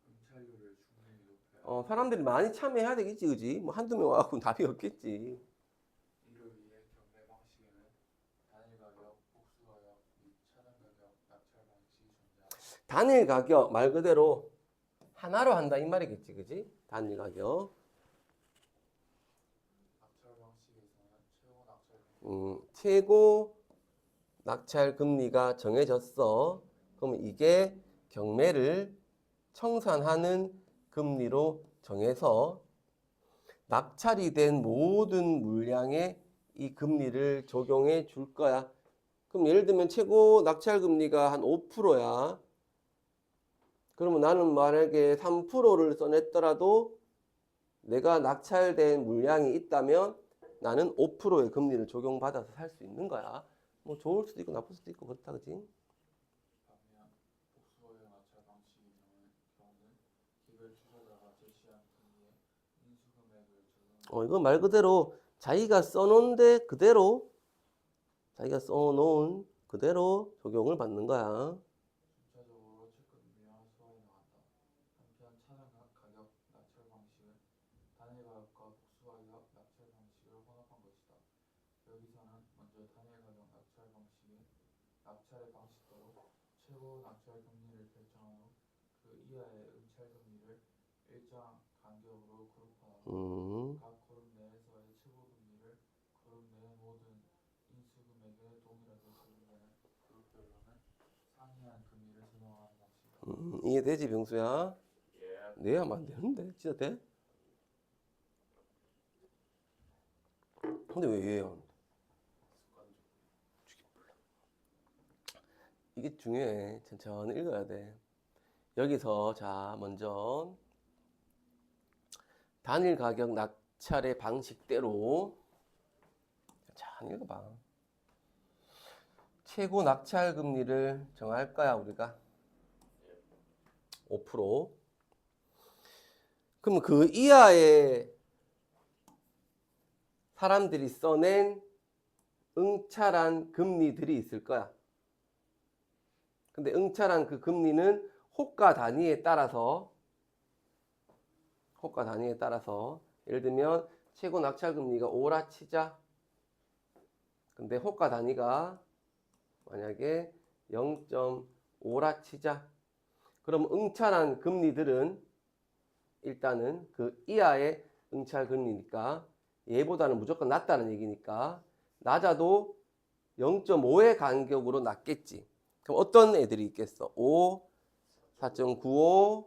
응찰률을 충분히 높여야 사람들이 많이 참여해야 되겠지, 그지? 뭐 한두 명 와갖고 답이 없겠지. 이를 위해 경매 방식에는 단일 가격, 복수 가격 및 차등 가격 낙찰 방식이 존재합니다. 단일 가격 말 그대로 하나로 한다 이 말이겠지, 그지? 단일 가격. 낙찰 방식에서는 최고 낙찰 최고 낙찰 금리가 정해졌어. 그럼 이게 경매를 청산하는 금리로 정해서 낙찰이 된 모든 물량에 이 금리를 적용해 줄 거야. 그럼 예를 들면 최고 낙찰 금리가 한 5%야. 그러면 나는 만약에 3%를 써냈더라도 내가 낙찰된 물량이 있다면 나는 5%의 금리를 적용받아서 살 수 있는 거야. 뭐 좋을 수도 있고 나쁠 수도 있고 그렇다, 그지? 반면 복수의 낙찰 방식의 경우는 기별 투자자가 제시한 금리에 인수 금액을 적용해 이건 말 그대로 자기가 써놓은 그대로 자기가 써놓은 그대로 적용을 받는 거야. 순차적으로 채권 미화소에 나간다. 한편 차량 가격 낙찰 방식은 단일 가격과 복수가격 낙찰 방식을 혼합한 것이다. 여기서는 먼저 단일 가격 낙찰 방식의 낙찰의 방식대로 최고 낙찰 금리를 결정한 후 그 이하의 응찰 금리를 일정 간격으로 그룹하고 각 그룹 내에서의 최고 금리를 그룹 내 모든 인수 금액에 동일하게 적용되는 그룹별로는 상이한 금리를 적용하는 방식이다. 이해되지, 병수야? 예. 내 하면 안 되는데? 진짜 돼? 근데 왜 이해요? 이게 중요해. 천천히 읽어야 돼. 여기서 자 먼저 단일 가격 낙찰의 방식대로 잘 읽어봐. 최고 낙찰 금리를 정할 거야 우리가 5%. 그럼 그 이하의 사람들이 써낸 응찰한 금리들이 있을 거야. 근데 응찰한 그 금리는 호가 단위에 따라서 예를 들면 최고 낙찰 금리가 5라 치자. 근데 호가 단위가 만약에 0.5라 치자. 그럼 응찰한 금리들은 일단은 그 이하의 응찰 금리니까 얘보다는 무조건 낮다는 얘기니까 낮아도 0.5의 간격으로 낮겠지. 그럼 어떤 애들이 있겠어? 5, 4.95,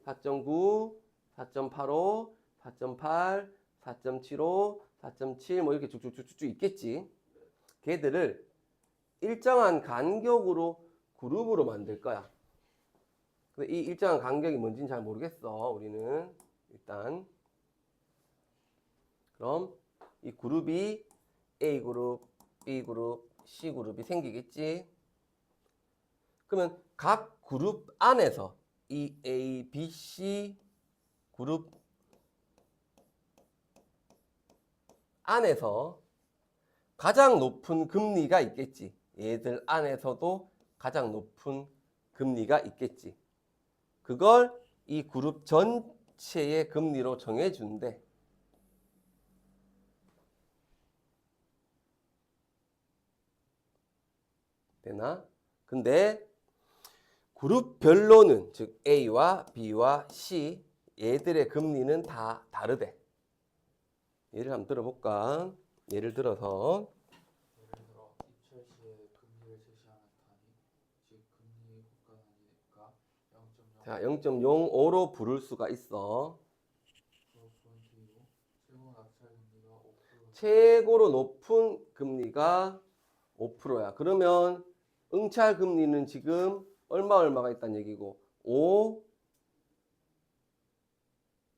4.9, 4.85, 4.8, 4.75, 4.7 뭐 이렇게 쭉쭉쭉쭉 있겠지. 걔들을 일정한 간격으로 그룹으로 만들 거야. 근데 이 일정한 간격이 뭔지는 잘 모르겠어. 우리는 일단 그럼 이 그룹이 A그룹, B그룹, C그룹이 생기겠지. 그러면 각 그룹 안에서 이 A, B, C 그룹 안에서 가장 높은 금리가 있겠지. 얘들 안에서도 가장 높은 금리가 있겠지. 그걸 이 그룹 전체의 금리로 정해준대. 되나? 근데 그룹별로는 즉 A와 B와 C 얘들의 금리는 다 다르대. 예를 한번 들어볼까? 예를 들어서 예를 들어 입찰 시에 금리를 제시하는 단위, 즉 금리 호가 단위가 0.0 자 0.05로 부를 수가 있어. 포인트이고 최고 낙찰 금리가 5%. 최고로 높은 금리가 5%야. 그러면 응찰 금리는 지금 얼마가 있다는 얘기고 5,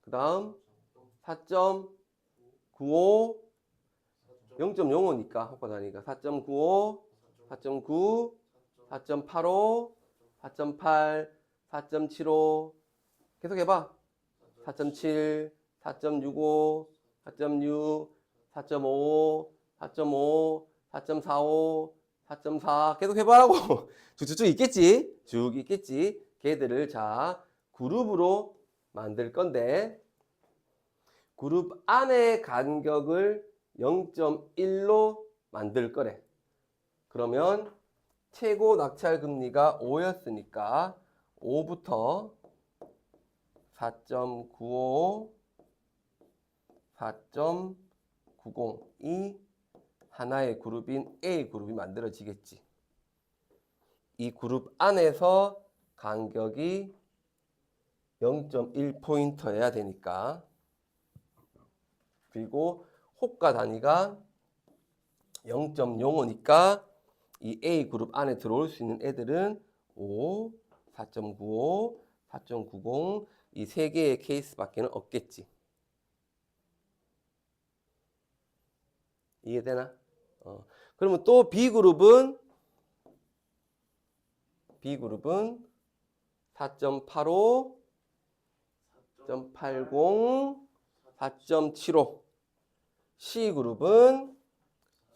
그 다음 4.95, 0.05니까 호가 단위가 4.95, 4.9, 4.85, 4.8, 4.75 계속 해봐. 4.7, 4.65, 4.6, 4.5, 4.5, 4.45, 4.4 계속 해봐라고. 쭉쭉쭉 있겠지? 쭉 있겠지? 걔들을 자 그룹으로 만들 건데 그룹 안의 간격을 0.1로 만들 거래. 그러면 최고 낙찰 금리가 5였으니까 5부터 4.95, 4.90이 하나의 그룹인 A 그룹이 만들어지겠지. 이 그룹 안에서 간격이 0.1포인트여야 되니까. 그리고 호가 단위가 0.05니까 이 A 그룹 안에 들어올 수 있는 애들은 5, 4.95, 4.90 이 세 개의 케이스밖에는 없겠지. 이해되나? 그러면 또 B 그룹은 4.85, 4.80, 4.75. C 그룹은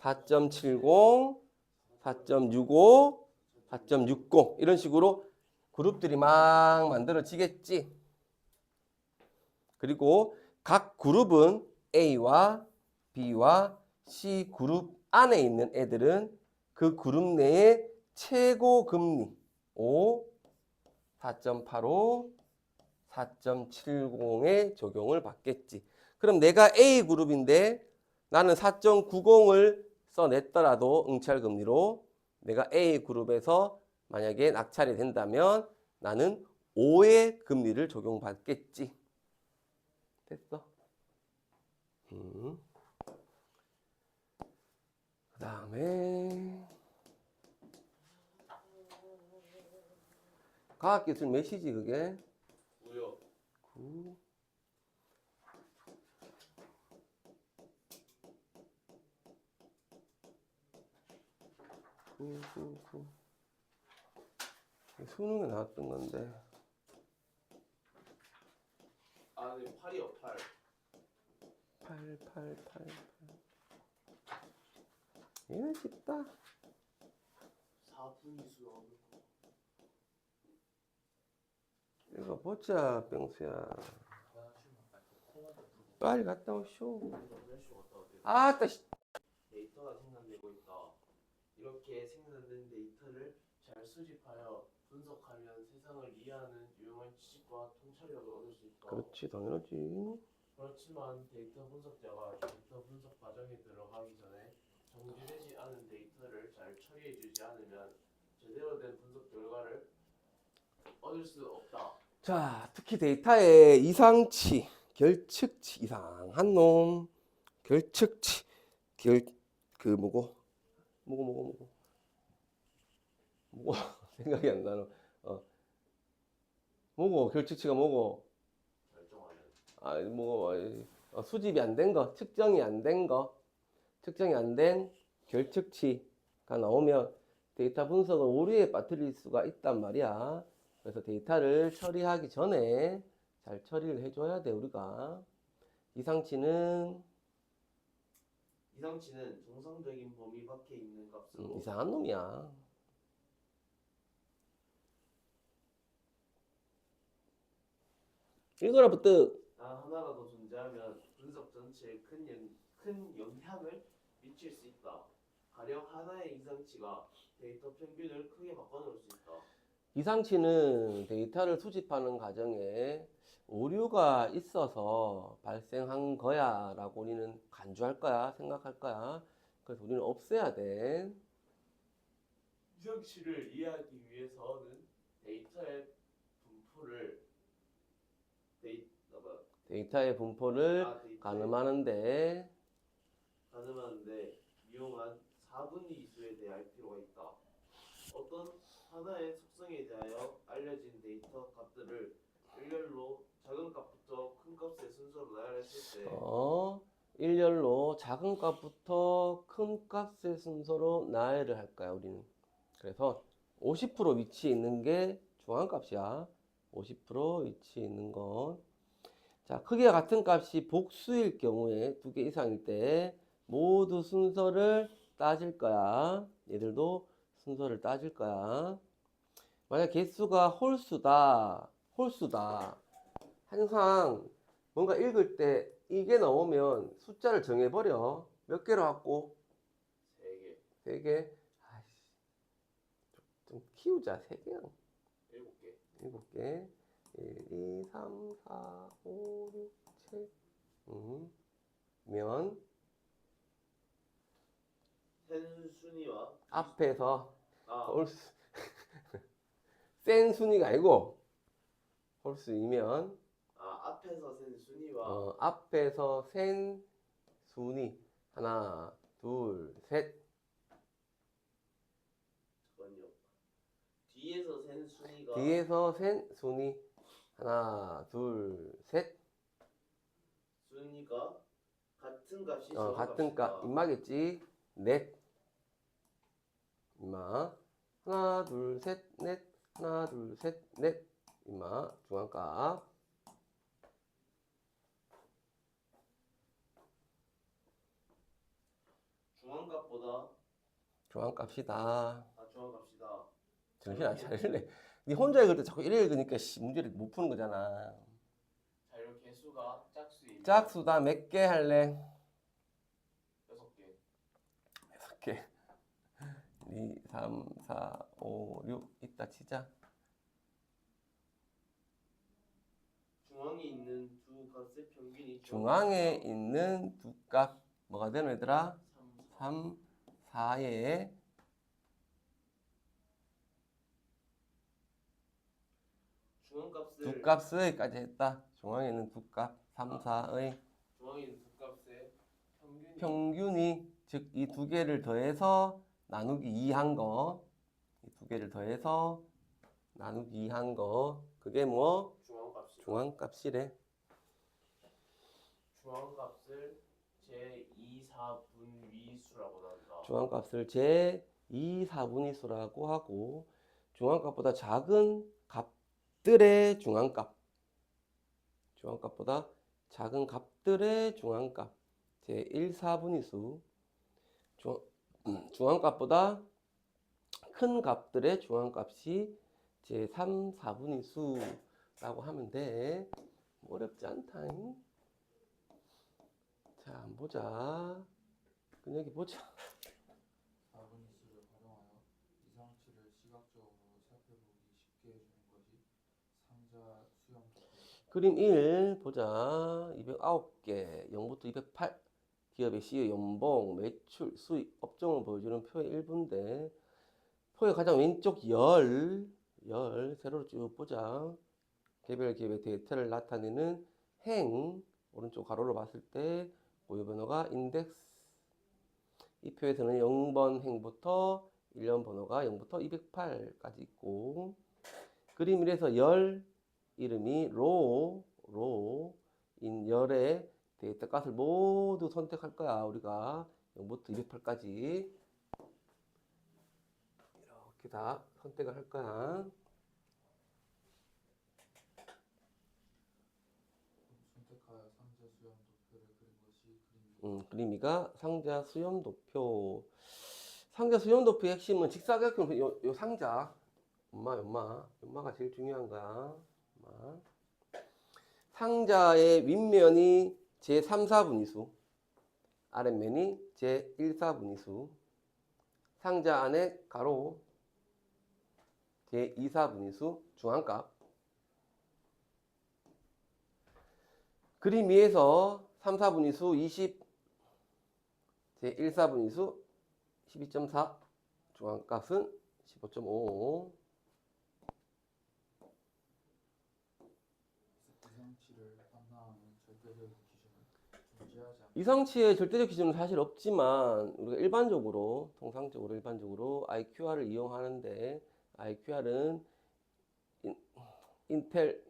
4.70, 4.65, 4.60 이런 식으로 그룹들이 막 만들어지겠지. 그리고 각 그룹은 A와 B와 C 그룹 안에 있는 애들은 그 그룹 내의 최고 금리 5, 4.85, 4.70의 적용을 받겠지. 그럼 내가 A 그룹인데 나는 4.90을 써냈더라도 응찰금리로 내가 A 그룹에서 만약에 낙찰이 된다면 나는 5의 금리를 적용받겠지. 됐어? 그 다음에 과학기술 몇이지 그게? 뭐요? 9. 수능에 나왔던 건데. 아, 네, 8이요, 8. 8. 얘는 쉽다. 4분위 수학은 이거 보자, 병수야. 빨리 갔다 오쇼. 아따, 데이터가 생산되고 있다. 이렇게 생산된 데이터를 잘 수집하여 분석하면 세상을 이해하는 유용한 지식과 통찰력을 얻을 수 있다. 그렇지, 당연하지. 그렇지만 데이터 분석자가 데이터 분석 과정에 들어가기 전에 정제되지 않은 데이터를 잘 처리해주지 않으면 제대로 된 분석 결과를 얻을 수 없다. 자, 특히 데이터의 이상치, 결측치, 이상한 놈, 결측치, 뭐고 생각이 안 나노. 뭐고 결측치가 뭐고? 결정하는 수집이 안 된 거, 측정이 안 된 거, 측정이 안 된 결측치가 나오면 데이터 분석은 오류에 빠뜨릴 수가 있단 말이야. 그래서 데이터를 처리하기 전에 잘 처리를 해줘야 돼, 우리가. 이상치는 정상적인 범위 밖에 있는 값으로 이상한 놈이야. 읽어라, 부뜩. 단 하나라도 존재하면 분석 전체에 큰 영향을 미칠 수 있다. 가령 하나의 이상치가 데이터 평균을 크게 바꿔놓을 수 있다. 이상치는 데이터를 수집하는 과정에 오류가 있어서 발생한 거야 라고 우리는 간주할 거야, 생각할 거야. 그래서 우리는 없애야 돼. 이상치를 이해하기 위해서는 데이터의 분포를 데이터의 분포를 가늠하는데 이용한 4분위 이수에 대해 알 필요가 있다. 어떤 하나의 속성에 대하여 알려진 데이터 값들을 일렬로 작은 값부터 큰 값의 순서로 나열했을 때 일렬로 작은 값부터 큰 값의 순서로 나열을 할 거야, 우리는. 그래서 50% 위치에 있는 게 중앙값이야. 50% 위치에 있는 거. 자, 크기가 같은 값이 복수일 경우에 2개 이상일 때 모두 순서를 따질 거야. 얘들도 순서를 따질 거야. 만약 개수가 홀수다. 항상 뭔가 읽을 때 이게 나오면 숫자를 정해버려. 몇 개로 갖고? 3개, 3개? 아이씨, 좀 키우자. 3개야. 7개. 7개. 1, 2, 3, 4, 5, 6, 7. 면 센 순위와 앞에서 아, 홀수 센 순위가 아니고 홀수이면 앞에서 센 순위와 앞에서 센 순위 하나, 둘, 셋. 잠깐요. 뒤에서 센 순위가 뒤에서 센 순위 하나, 둘, 셋. 순위가 같은 값이 같은 정합값이다. 값 임마겠지. 넷. 임마. 하나, 둘, 셋, 넷. 하나, 둘, 셋, 넷. 임마. 중앙값. 중앙값보다 중앙값이다. 중앙값이다. 정신 안 차릴래. 니 혼자 읽을 때 자꾸 이래 읽으니까 문제를 못 푸는 거잖아. 자료 개수가 짝수이면 짝수다. 몇 개 할래? 6개. 6개. 2, 3, 4, 5, 6 이따 치자. 중앙에 있는 두 값의 평균이 중앙에 있는 두 값 뭐가 되는 얘들아? 3, 4의 중앙값을 두 값을까지 했다. 중앙에 있는 두 값 3, 4의 중앙에 있는 두 값의 평균이 평균이 즉 이 두 개를 더해서 나누기 2한 거. 이 두 개를 더해서 나누기 2한 거. 그게 뭐? 중앙값이다. 중앙값이래. 중앙값을 제2, 4분위수라고 한다. 중앙값을 제 2, 4분위수라고 하고 중앙값보다 작은 값들의 중앙값. 중앙값보다 작은 값들의 중앙값. 제 1, 4분위수. 중앙값보다 큰 값들의 중앙값이 제 3, 4분위수라고 하면 돼. 어렵지 않다잉. 자, 한번 보자. 그녀기 보자. 4분위수를 활용하여 이상치를 시각적으로 살펴보기 쉽게 해주는 것이 상자 수형 도표. 그림 1 보자. 209개, 0부터 208. 기업의 시의 연봉, 매출, 수익, 업종을 보여주는 표의 일부인데 표의 가장 왼쪽 열 세로로 쭉 보자. 개별 기업의 데이터를 나타내는 행, 오른쪽 가로로 봤을 때 고유 번호가 인덱스. 이 표에서는 0번 행부터 1년 번호가 0부터 208까지 있고 그림 1에서 열 이름이 로인 열의 데이터 값을 모두 선택할 거야. 우리가 0부터 208까지 이렇게 다 선택을 할 거야. 선택하여 상자 수형 도표를 그린 것이 그림. 그림이가 상자 수렴 도표. 상자 수렴 도표의 핵심은 직사각형 요 상자. 연마가 제일 중요한 거야. 연마. 상자의 윗면이 제3, 4분위수, 아랫면이 제1, 4분위수. 상자 안에 가로 제2, 4분위수 중앙값. 그림 위에서 3, 4분위수 20, 제1, 4분위수 12.4, 중앙값은 15.5. 이상치를 판단하는 절대적인 기준을 존재하지 않는. 이상치의 절대적 기준은 사실 없지만 우리가 일반적으로 일반적으로 IQR을 이용하는데 IQR은 인텔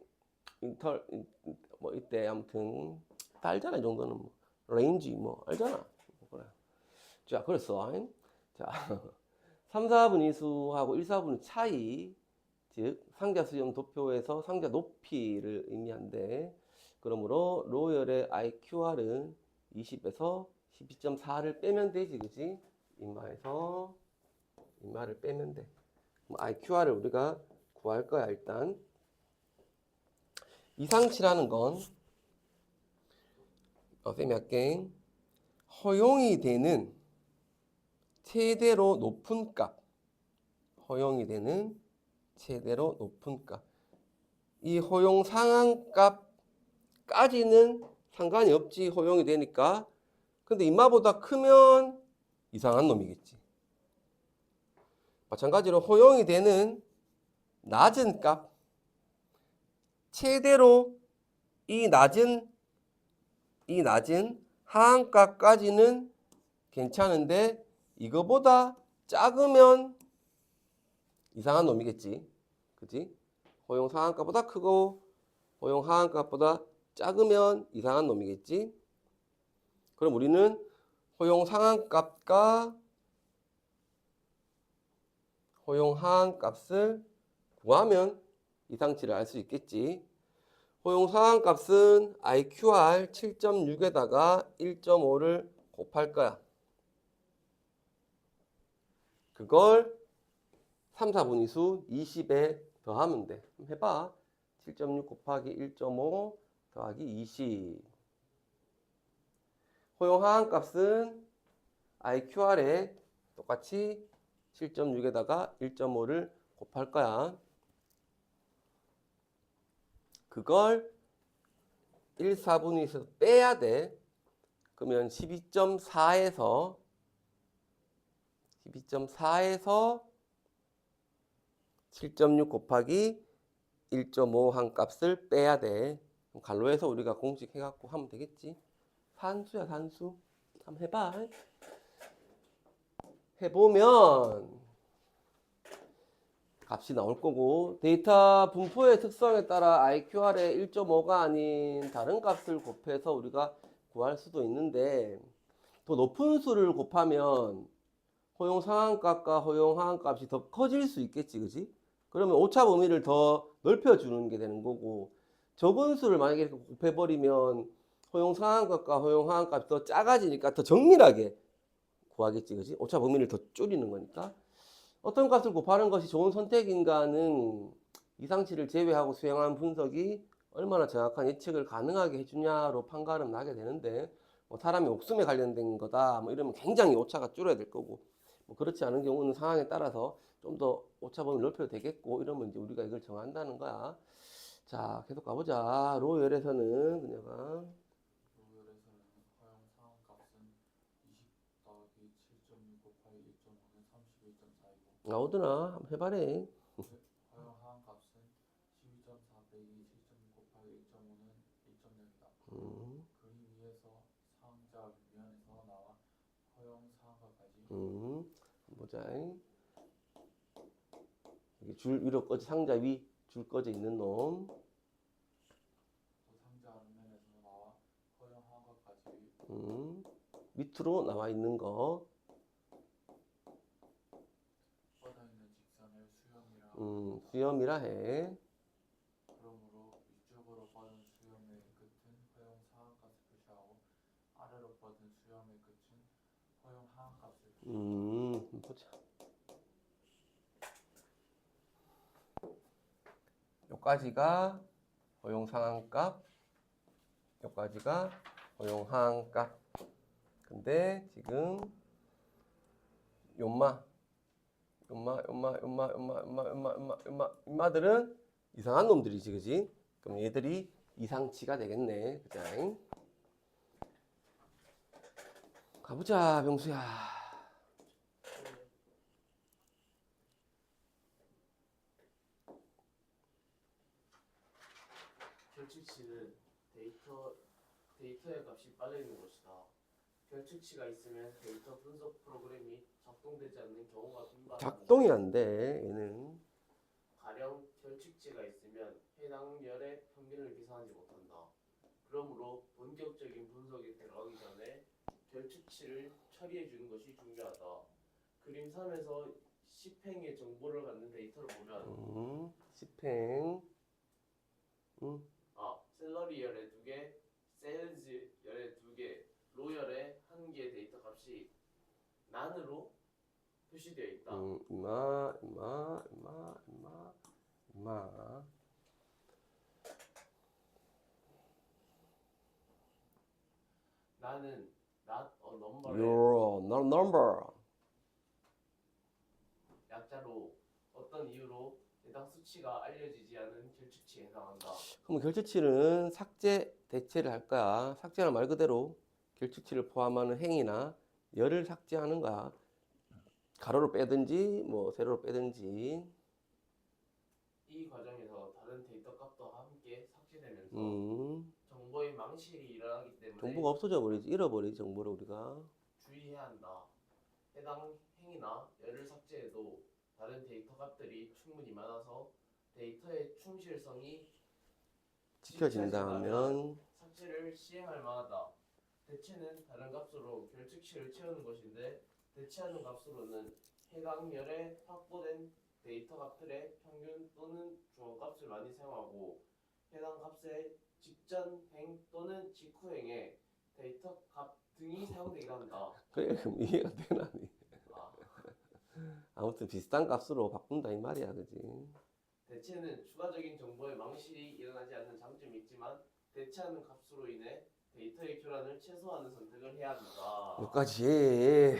뭐 이때 아무튼 다 알잖아. 이 정도는 뭐 레인지 뭐 알잖아. 그래. 자, 그랬어. 자, 3, 4분위수하고 1, 4분위 차이, 즉 상자 수렴 도표에서 상자 높이를 의미한대. 그러므로 로열의 IQR은 20에서 12.4를 빼면 되지, 그지? 인마를 빼면 돼. IQR을 우리가 구할 거야. 일단 이상치라는 건 쌤이 할게. 허용이 되는 최대로 높은 값. 허용이 되는 최대로 높은 값. 이 허용 상한값까지는 상관이 없지. 허용이 되니까. 근데 임마보다 크면 이상한 놈이겠지. 마찬가지로 허용이 되는 낮은 값, 최대로 이 낮은 하한가까지는 괜찮은데 이거보다 작으면 이상한 놈이겠지. 그지? 허용 상한가보다 크고 허용 하한가보다 작으면 이상한 놈이겠지. 그럼 우리는 허용 상한값과 허용 하한값을 구하면 이상치를 알 수 있겠지. 허용 상한값은 IQR 7.6에다가 1.5를 곱할 거야. 그걸 3, 4분위수 20에 더하면 돼. 해봐. 7.6 곱하기 1.5 더하기 20. 허용 하한값은 IQR에 똑같이 7.6에다가 1.5를 곱할 거야. 그걸 1, 4분위에서 빼야 돼. 그러면 12.4에서 7.6 곱하기 1.5 한 값을 빼야 돼. 갈로에서 우리가 공식 해갖고 하면 되겠지. 산수야, 산수. 한번 해봐. 해보면 값이 나올 거고, 데이터 분포의 특성에 따라 IQR의 1.5가 아닌 다른 값을 곱해서 우리가 구할 수도 있는데, 더 높은 수를 곱하면 허용 상한값과 허용 하한값이 더 커질 수 있겠지, 그지? 그러면 오차 범위를 더 넓혀주는 게 되는 거고, 적은 수를 만약에 이렇게 곱해버리면 허용 상한값과 허용 하한값이 더 작아지니까 더 정밀하게 구하겠지, 그지? 오차 범위를 더 줄이는 거니까. 어떤 값을 곱하는 것이 좋은 선택인가는 이상치를 제외하고 수행한 분석이 얼마나 정확한 예측을 가능하게 해주냐로 판가름 나게 되는데, 뭐 사람이 목숨에 관련된 거다 뭐 이러면 굉장히 오차가 줄어야 될 거고, 뭐 그렇지 않은 경우는 상황에 따라서 좀 더 오차 범위를 넓혀도 되겠고, 이러면 이제 우리가 이걸 정한다는 거야. 자, 계속 가보자. 로열에서는 그녀가 로열에서는 허용 상한값은 20 더하기 7.6 곱하기 1.5는 31.4이고 나오더나 한번 해봐래. 허용 하한값은 12.4 빼기 7.6 곱하기 1.5는 1.0이다. 그림 위에서 상자 윗면에서 나와 허용 상한값까지 한번 보자. 여기 줄 위로 꺼져, 상자 위 줄 꺼져 있는 놈. 또 상자 아랫면에서 나와 허용 하한값까지 밑으로 나와 있는 거. 뻗어 있는 직선을 수렴이라 수염이라 해. 그러므로 위쪽으로 뻗은 수렴의 끝은 허용 상한값을 표시하고 아래로 뻗은 수렴의 끝은 허용 하한값을 표시한다. 보자. 여기까지가 허용 상한값, 여기까지가 허용 하한값. 근데 지금 요마들은 이상한 놈들이지, 그지? 그럼 얘들이 이상치가 되겠네, 그자? 가보자, 병수야. 결측치는 데이터의 값이 빠져 있는 것이다. 결측치가 있으면 데이터 분석 프로그램이 작동되지 않는 경우가 빈번하다. 작동이 안 돼, 얘는. 가령 결측치가 있으면 해당 열의 평균을 계산하지 못한다. 그러므로 본격적인 분석에 들어가기 전에 결측치를 처리해 주는 것이 중요하다. 그림 3에서 10행의 정보를 갖는 데이터를 보면 10행. 셀러리 열의 2개, 세일즈 열의 2개, 로 열의 1개의 데이터 값이 난으로 표시되어 있다. 이마. 나는 not a number의 Your number. 약자로 어떤 이유로 해당 수치가 알려지지 않은 결측치에 해당한다. 그럼 결측치는 삭제, 대체를 할 거야. 삭제는 말 그대로 결측치를 포함하는 행위나 열을 삭제하는 거야. 가로로 빼든지 뭐 세로로 빼든지. 이 과정에서 다른 데이터 값도 함께 삭제되면서 음, 정보의 망실이 일어나기 때문에 정보가 없어져 버리지. 잃어버리지 정보를 우리가. 주의해야 한다. 해당 행위나 열을 삭제해도 다른 데이터 값들이 충분히 많아서 데이터의 충실성이 지켜진다면 삭제를 시행할 만하다. 대체는 다른 값으로 결측치를 채우는 것인데 대체하는 값으로는 해당 열에 확보된 데이터 값들의 평균 또는 중앙값을 많이 사용하고 해당 값의 직전 행 또는 직후 행에 데이터 값 등이 사용되기도 한다. 그래 그럼 이해가 되나? 아, 아무튼 비슷한 값으로 바꾼다 이 말이야, 그지? 대체는 추가적인 정보의 망실이 일어나지 않는 장점이 있지만 대체하는 값으로 인해 데이터의 교란을 최소화하는 선택을 해야 한다. 여기까지.